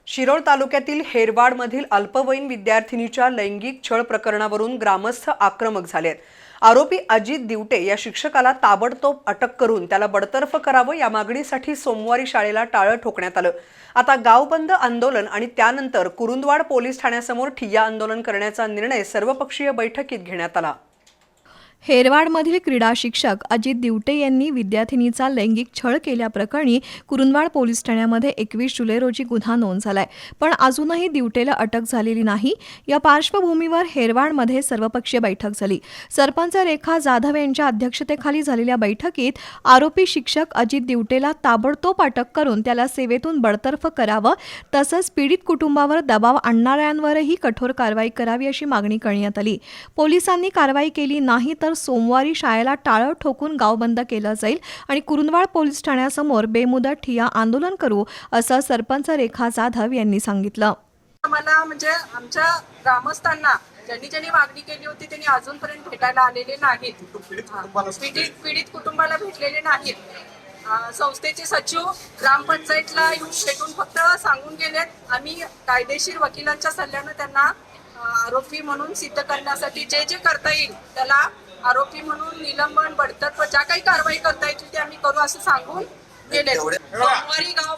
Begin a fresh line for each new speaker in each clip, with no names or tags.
शिरोळ तालुक्यातील हेरवाडमधील अल्पवयीन विद्यार्थिनीच्या लैंगिक छळ प्रकरणावरून ग्रामस्थ आक्रमक झालेत। आरोपी अजित दिवटे या शिक्षकाला ताबडतोब अटक करून त्याला बडतर्फ करावं या मागणीसाठी सोमवारी शाळेला टाळं ठोकण्यात आलं। आता गाव बंद आंदोलन आणि त्यानंतर कुरुंदवाड पोलीस ठाण्यासमोर ठिय्या आंदोलन करण्याचा निर्णय सर्वपक्षीय बैठकीत घेण्यात आला।
हेरवाडमधील क्रीडा शिक्षक अजित दिवटे यांनी विद्यार्थिनीचा लैंगिक छळ केल्याप्रकरणी कुरुंदवाड पोलीस ठाण्यामध्ये 21 जुलै रोजी गुन्हा नोंद झालाय, पण अजूनही दिवटेला अटक झालेली नाही। या पार्श्वभूमीवर हेरवाडमध्ये सर्वपक्षीय बैठक झाली। सरपंच रेखा जाधव यांच्या अध्यक्षतेखाली झालेल्या बैठकीत आरोपी शिक्षक अजित दिवटेला ताबडतोब अटक करून त्याला सेवेतून बडतर्फ करावं, तसंच पीडित कुटुंबावर दबाव आणणाऱ्यांवरही कठोर कारवाई करावी अशी मागणी करण्यात आली। पोलिसांनी कारवाई केली नाही तर सोमवारी शाळेला टाळं ठोकून गाव बंद केलं जाईल आणि कुरुंदवाड पोलीस ठाण्यासमोर बेमुदत ठिय्या आंदोलन करू असं सरपंच रेखा जाधव यांनी सांगितलं।
आम्हाला म्हणजे आमच्या ग्रामस्थांना ज्यांनी मागणी केली होती त्यांनी अजूनपर्यंत भेटायला आलेले नाहीत। पीडित कुटुंबाला भेटलेले नाहीत। संस्थेचे सचिव ग्रामपंचायतला येऊन भेटून फक्त सांगून गेलेत आम्ही कायदेशीर वकिलांच्या सल्ल्याने त्यांना आरोपी म्हणून सिद्ध करण्यासाठी जे करता येईल त्याला आरोपी म्हणून निलंबन, बडतर्फ ज्या काही कारवाई करता येईल ते आम्ही करू असं सांगून गेले। सोमवारी गाव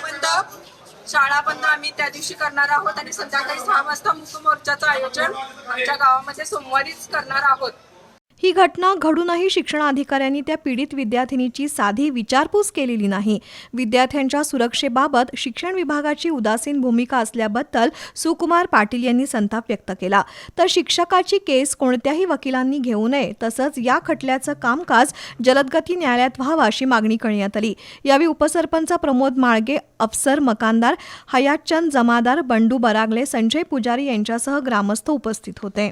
बंद, शाळा बंद आम्ही त्या दिवशी करणार आहोत आणि संध्याकाळी 6 वाजता मूक मोर्चाचं आयोजन आमच्या गावामध्ये सोमवारीच करणार आहोत।
ही घटना घडूनही शिक्षणाधिकाऱ्यांनी त्या पीडित विद्यार्थिनीची साधी विचारपूस केलेली नाही। विद्यार्थ्यांच्या सुरक्षेबाबत शिक्षण विभागाची उदासीन भूमिका असल्याबद्दल सुकुमार पाटील यांनी संताप व्यक्त केला। तर शिक्षकाची केस कोणत्याही वकिलांनी घेऊ नये, तसंच या खटल्याचं कामकाज जलदगती न्यायालयात व्हावं अशी मागणी करण्यात आली। यावेळी उपसरपंच प्रमोद माळगे, अफसर मकानदार हयातचंद जमादार, बंडू बरागले, संजय पुजारी यांच्यासह ग्रामस्थ उपस्थित होते।